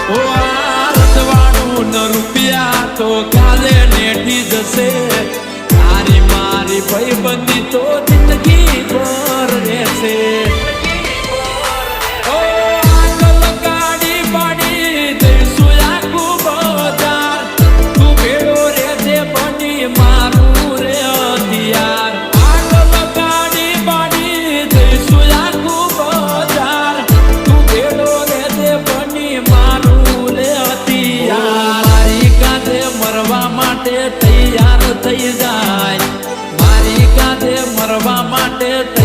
ઓ આ રજવાડું ન રૂપિયા તો કાલે નેઠી જશે તારી મારી ભાઈબંધી તો જિંદગી ભર રહેશે તૈયાર થઈ જાય મારી કાંધે મરવા માટે